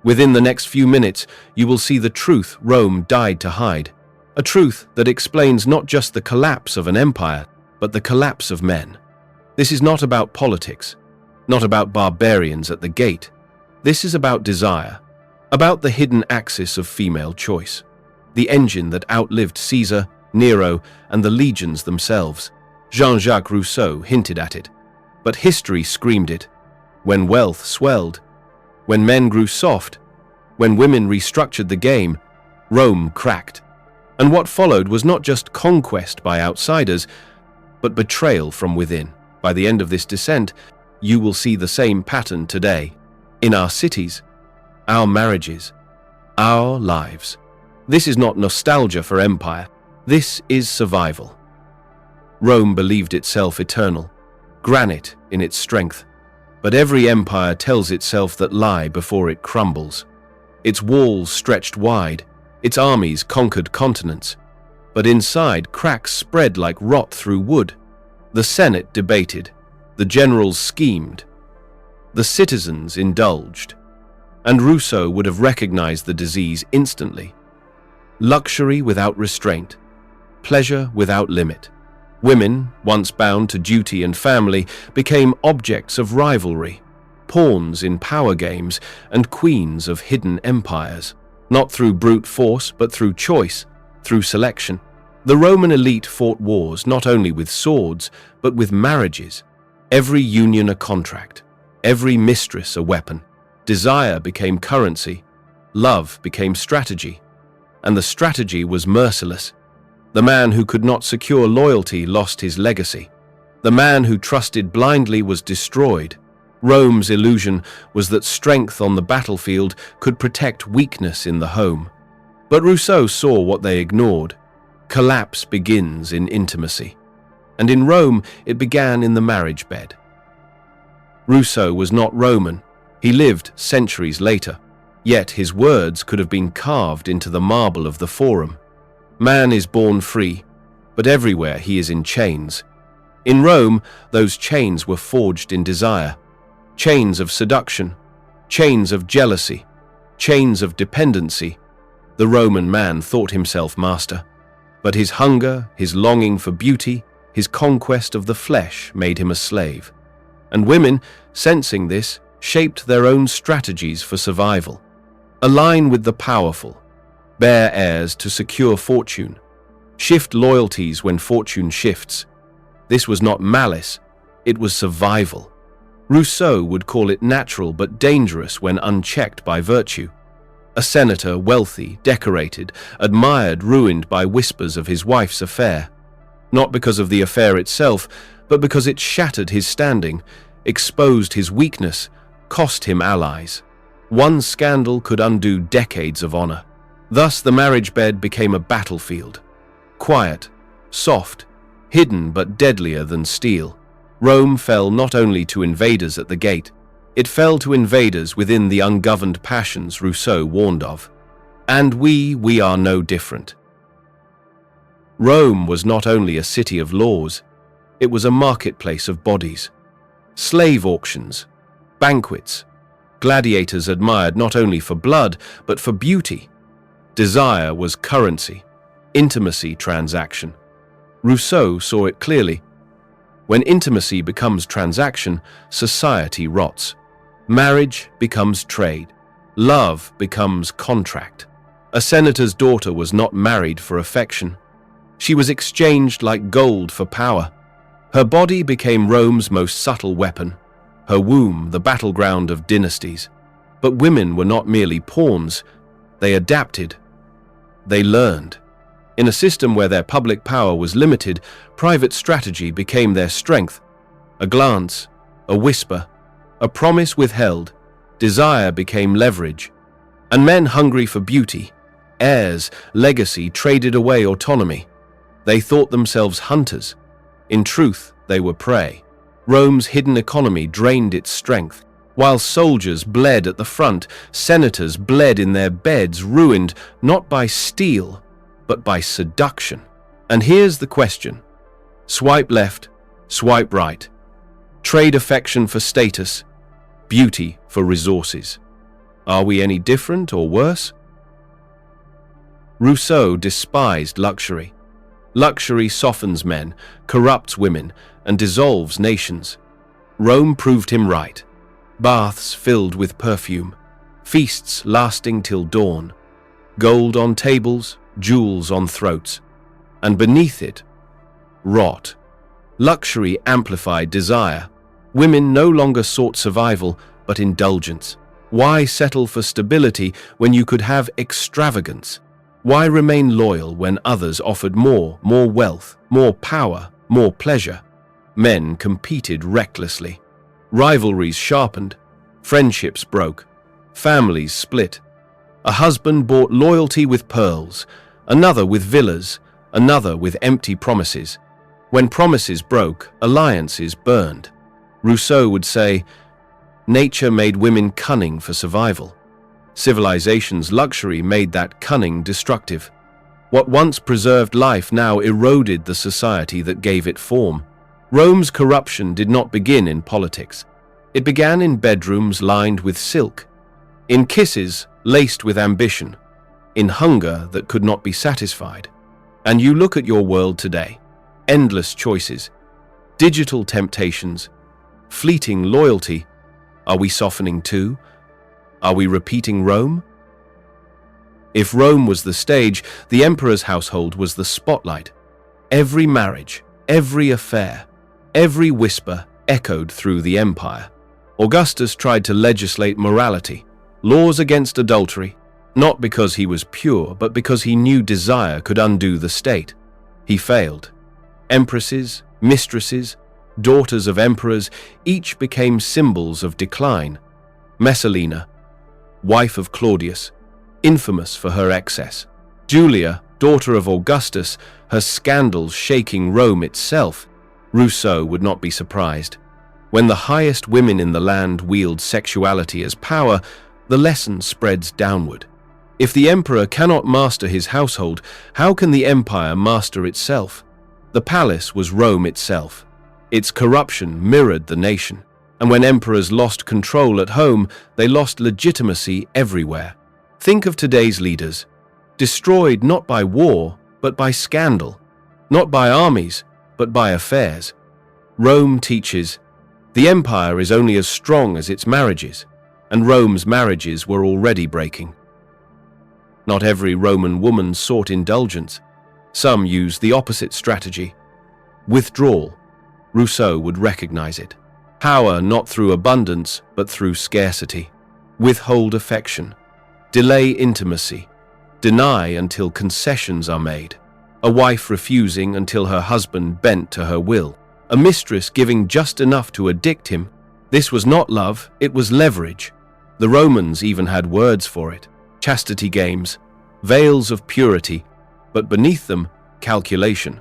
Within the next few minutes, you will see the truth Rome died to hide. A truth that explains not just the collapse of an empire, but the collapse of men. This is not about politics, not about barbarians at the gate. This is about desire, about the hidden axis of female choice, the engine that outlived Caesar, Nero, and the legions themselves. Jean-Jacques Rousseau hinted at it, but history screamed it. When wealth swelled, when men grew soft, when women restructured the game, Rome cracked. And what followed was not just conquest by outsiders, but betrayal from within. By the end of this descent, you will see the same pattern today. In our cities, our marriages, our lives. This is not nostalgia for empire. This is survival. Rome believed itself eternal, granite in its strength. But every empire tells itself that lie before it crumbles. Its walls stretched wide, its armies conquered continents. But inside, cracks spread like rot through wood. The Senate debated, the generals schemed, the citizens indulged. And Rousseau would have recognized the disease instantly. Luxury without restraint, pleasure without limit. Women, once bound to duty and family, became objects of rivalry, pawns in power games, and queens of hidden empires. Not through brute force, but through choice, through selection. The Roman elite fought wars not only with swords, but with marriages. Every union a contract, every mistress a weapon. Desire became currency, love became strategy, and the strategy was merciless. The man who could not secure loyalty lost his legacy. The man who trusted blindly was destroyed. Rome's illusion was that strength on the battlefield could protect weakness in the home. But Rousseau saw what they ignored. Collapse begins in intimacy. And in Rome, it began in the marriage bed. Rousseau was not Roman. He lived centuries later. Yet his words could have been carved into the marble of the Forum. Man is born free, but everywhere he is in chains. In Rome, those chains were forged in desire. Chains of seduction, chains of jealousy, chains of dependency. The Roman man thought himself master, but his hunger, his longing for beauty, his conquest of the flesh made him a slave. And women, sensing this, shaped their own strategies for survival. Align with the powerful, bear heirs to secure fortune, shift loyalties when fortune shifts. This was not malice, it was survival. Rousseau would call it natural but dangerous when unchecked by virtue. A senator, wealthy, decorated, admired, ruined by whispers of his wife's affair. Not because of the affair itself, but because it shattered his standing, exposed his weakness, cost him allies. One scandal could undo decades of honor. Thus the marriage bed became a battlefield. Quiet, soft, hidden but deadlier than steel. Rome fell not only to invaders at the gate, it fell to invaders within the ungoverned passions Rousseau warned of. And we are no different. Rome was not only a city of laws, it was a marketplace of bodies. Slave auctions, banquets, gladiators admired not only for blood, but for beauty. Desire was currency, intimacy transaction. Rousseau saw it clearly. When intimacy becomes transaction, society rots. Marriage becomes trade. Love becomes contract. A senator's daughter was not married for affection. She was exchanged like gold for power. Her body became Rome's most subtle weapon, her womb the battleground of dynasties. But women were not merely pawns. They adapted. They learned. In a system where their public power was limited, private strategy became their strength. A glance, a whisper, a promise withheld, desire became leverage. And men hungry for beauty, heirs, legacy traded away autonomy. They thought themselves hunters. In truth, they were prey. Rome's hidden economy drained its strength. While soldiers bled at the front, senators bled in their beds, ruined not by steel, but by seduction. And here's the question. Swipe left, swipe right. Trade affection for status, beauty for resources. Are we any different or worse? Rousseau despised luxury. Luxury softens men, corrupts women, and dissolves nations. Rome proved him right. Baths filled with perfume, feasts lasting till dawn, gold on tables, jewels on throats, and beneath it, rot. Luxury amplified desire. Women no longer sought survival, but indulgence. Why settle for stability when you could have extravagance? Why remain loyal when others offered more wealth, more power, more pleasure? Men competed recklessly. Rivalries sharpened, friendships broke, families split. A husband bought loyalty with pearls, another with villas, another with empty promises. When promises broke, alliances burned. Rousseau would say, nature made women cunning for survival. Civilization's luxury made that cunning destructive. What once preserved life now eroded the society that gave it form. Rome's corruption did not begin in politics. It began in bedrooms lined with silk, in kisses laced with ambition, in hunger that could not be satisfied. And you look at your world today, endless choices, digital temptations, fleeting loyalty. Are we softening too? Are we repeating Rome? If Rome was the stage, the emperor's household was the spotlight. Every marriage, every affair, every whisper echoed through the empire. Augustus tried to legislate morality, laws against adultery, not because he was pure, but because he knew desire could undo the state. He failed. Empresses, mistresses, daughters of emperors, each became symbols of decline. Messalina, wife of Claudius, infamous for her excess. Julia, daughter of Augustus, her scandals shaking Rome itself. Rousseau would not be surprised. When the highest women in the land wield sexuality as power, the lesson spreads downward. If the emperor cannot master his household, how can the empire master itself? The palace was Rome itself. Its corruption mirrored the nation. And when emperors lost control at home, they lost legitimacy everywhere. Think of today's leaders, destroyed not by war, but by scandal, not by armies, but by affairs. Rome teaches, the empire is only as strong as its marriages, and Rome's marriages were already breaking. Not every Roman woman sought indulgence. Some used the opposite strategy. Withdrawal. Rousseau would recognize it. Power not through abundance, but through scarcity. Withhold affection. Delay intimacy. Deny until concessions are made. A wife refusing until her husband bent to her will. A mistress giving just enough to addict him. This was not love, it was leverage. The Romans even had words for it. Chastity games, veils of purity, but beneath them, calculation.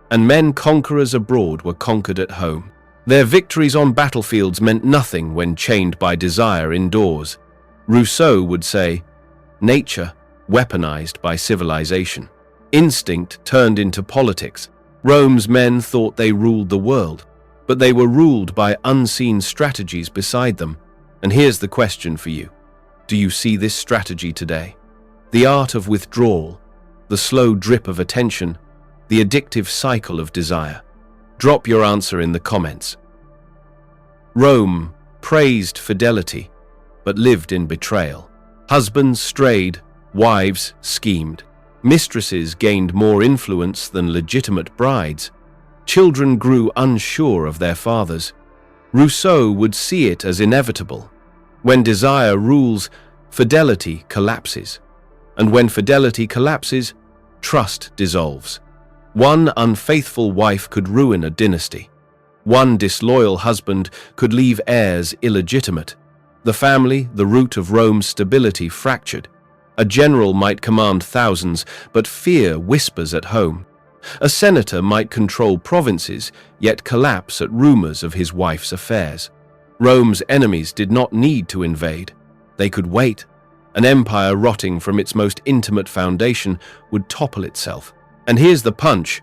And men conquerors abroad were conquered at home. Their victories on battlefields meant nothing when chained by desire indoors. Rousseau would say, nature weaponized by civilization. Instinct turned into politics. Rome's men thought they ruled the world, but they were ruled by unseen strategies beside them. And here's the question for you. Do you see this strategy today? The art of withdrawal, the slow drip of attention, the addictive cycle of desire. Drop your answer in the comments. Rome praised fidelity, but lived in betrayal. Husbands strayed, wives schemed. Mistresses gained more influence than legitimate brides. Children grew unsure of their fathers. Rousseau would see it as inevitable. When desire rules, fidelity collapses. And when fidelity collapses, trust dissolves. One unfaithful wife could ruin a dynasty. One disloyal husband could leave heirs illegitimate. The family, the root of Rome's stability, fractured. A general might command thousands, but fear whispers at home. A senator might control provinces, yet collapse at rumors of his wife's affairs. Rome's enemies did not need to invade. They could wait. An empire rotting from its most intimate foundation would topple itself. And here's the punch.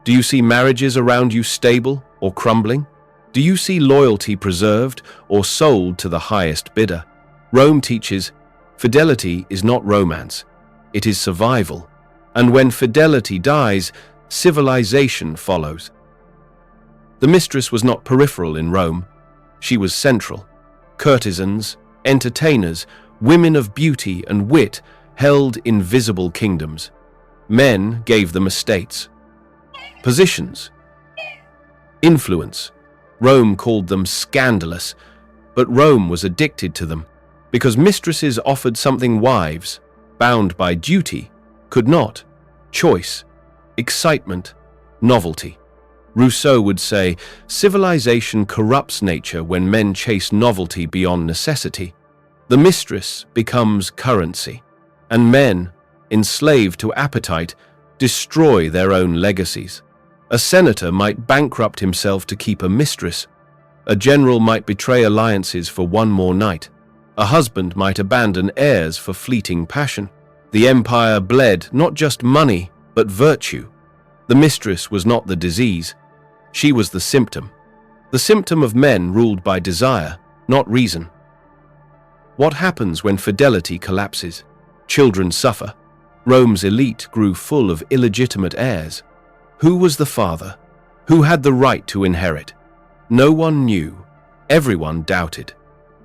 Do you see marriages around you stable or crumbling? Do you see loyalty preserved or sold to the highest bidder? Rome teaches, Fidelity is not romance, it is survival. And when fidelity dies, civilization follows. The mistress was not peripheral in Rome. She was central. Courtesans, entertainers, women of beauty and wit held invisible kingdoms. Men gave them estates, positions, influence. Rome called them scandalous, but Rome was addicted to them because mistresses offered something wives, bound by duty, could not: choice, excitement, novelty. Rousseau would say, civilization corrupts nature when men chase novelty beyond necessity. The mistress becomes currency, and men, enslaved to appetite, destroy their own legacies. A senator might bankrupt himself to keep a mistress. A general might betray alliances for one more night. A husband might abandon heirs for fleeting passion. The empire bled not just money, but virtue. The mistress was not the disease. She was the symptom of men ruled by desire, not reason. What happens when fidelity collapses? Children suffer. Rome's elite grew full of illegitimate heirs. Who was the father? Who had the right to inherit? No one knew. Everyone doubted.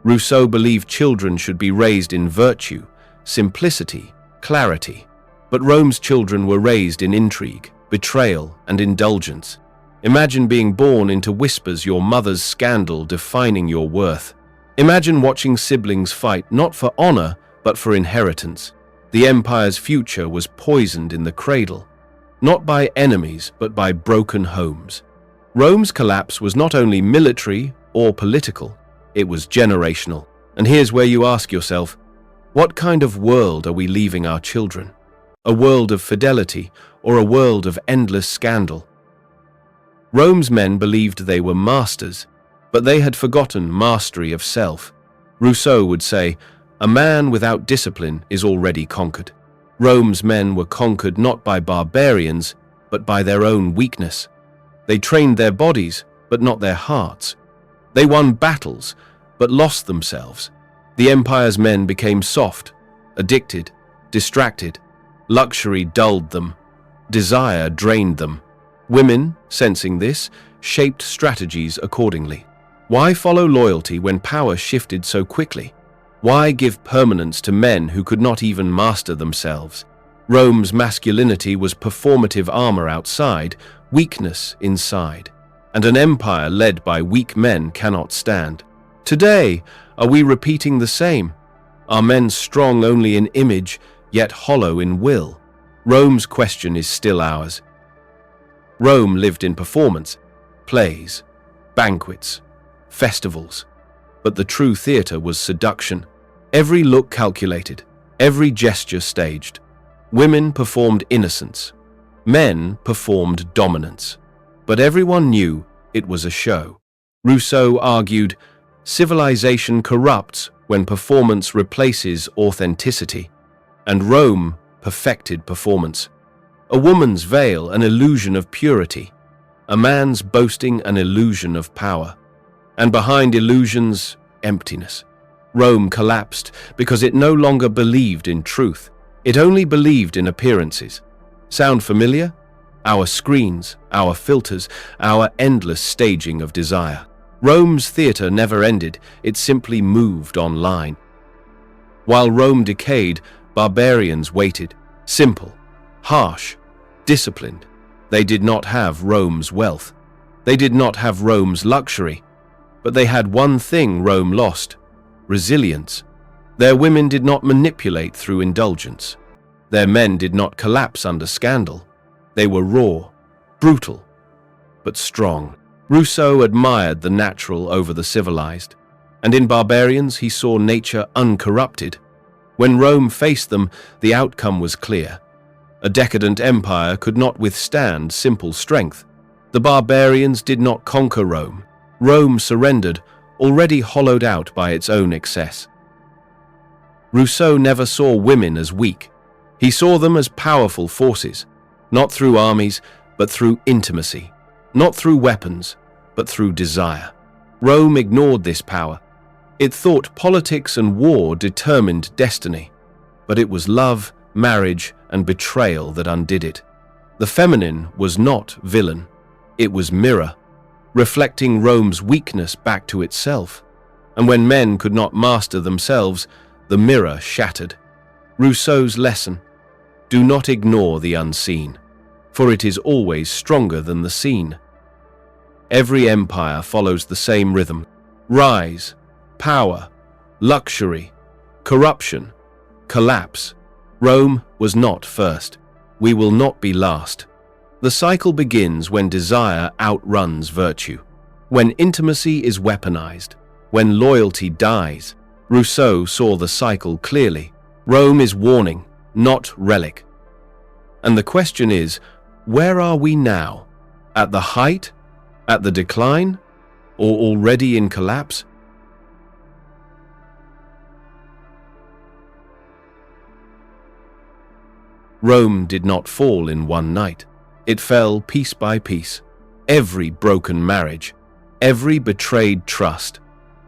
Rousseau believed children should be raised in virtue, simplicity, clarity. But Rome's children were raised in intrigue, betrayal, and indulgence. Imagine being born into whispers, your mother's scandal defining your worth. Imagine watching siblings fight not for honor, but for inheritance. The empire's future was poisoned in the cradle, not by enemies, but by broken homes. Rome's collapse was not only military or political, it was generational. And here's where you ask yourself, what kind of world are we leaving our children? A world of fidelity or a world of endless scandal? Rome's men believed they were masters, but they had forgotten mastery of self. Rousseau would say, a man without discipline is already conquered. Rome's men were conquered not by barbarians, but by their own weakness. They trained their bodies, but not their hearts. They won battles, but lost themselves. The empire's men became soft, addicted, distracted. Luxury dulled them. Desire drained them. Women, sensing this, shaped strategies accordingly. Why follow loyalty when power shifted so quickly? Why give permanence to men who could not even master themselves? Rome's masculinity was performative armor outside, weakness inside. And an empire led by weak men cannot stand. Today, are we repeating the same? Are men strong only in image, yet hollow in will? Rome's question is still ours. Rome lived in performance, plays, banquets, festivals. But the true theater was seduction. Every look calculated, every gesture staged. Women performed innocence. Men performed dominance. But everyone knew it was a show. Rousseau argued, civilization corrupts when performance replaces authenticity. And Rome perfected performance. A woman's veil, an illusion of purity. A man's boasting, an illusion of power. And behind illusions, emptiness. Rome collapsed because it no longer believed in truth. It only believed in appearances. Sound familiar? Our screens, our filters, our endless staging of desire. Rome's theater never ended, it simply moved online. While Rome decayed, barbarians waited. Simple, harsh, disciplined. They did not have Rome's wealth. They did not have Rome's luxury. But they had one thing Rome lost: resilience. Their women did not manipulate through indulgence. Their men did not collapse under scandal. They were raw, brutal, but strong. Rousseau admired the natural over the civilized, and in barbarians he saw nature uncorrupted. When Rome faced them, the outcome was clear. A decadent empire could not withstand simple strength. The barbarians did not conquer Rome. Rome surrendered, already hollowed out by its own excess. Rousseau never saw women as weak. He saw them as powerful forces, not through armies, but through intimacy, not through weapons, but through desire. Rome ignored this power. It thought politics and war determined destiny, but it was love, marriage, and betrayal that undid it. The feminine was not villain, it was mirror, reflecting Rome's weakness back to itself. And when men could not master themselves, the mirror shattered. Rousseau's lesson: do not ignore the unseen, for it is always stronger than the seen. Every empire follows the same rhythm: rise, power, luxury, corruption, collapse. Rome was not first. We will not be last. The cycle begins when desire outruns virtue, when intimacy is weaponized, when loyalty dies. Rousseau saw the cycle clearly. Rome is warning, not relic. And the question is, where are we now? At the height? At the decline? Or already in collapse? Rome did not fall in one night. It fell piece by piece. Every broken marriage, every betrayed trust,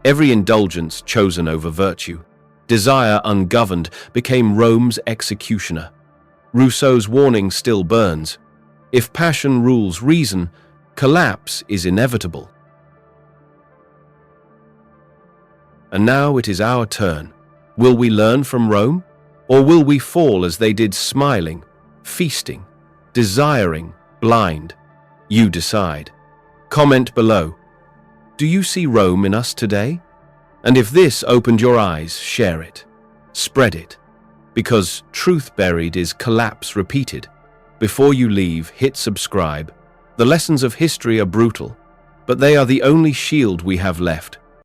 every indulgence chosen over virtue, desire ungoverned, became Rome's executioner. Rousseau's warning still burns. If passion rules reason, collapse is inevitable. And now it is our turn. Will we learn from Rome? Or will we fall as they did, smiling, feasting, desiring, blind? You decide. Comment below. Do you see Rome in us today? And if this opened your eyes, share it. Spread it. Because truth buried is collapse repeated. Before you leave, hit subscribe. The lessons of history are brutal, but they are the only shield we have left.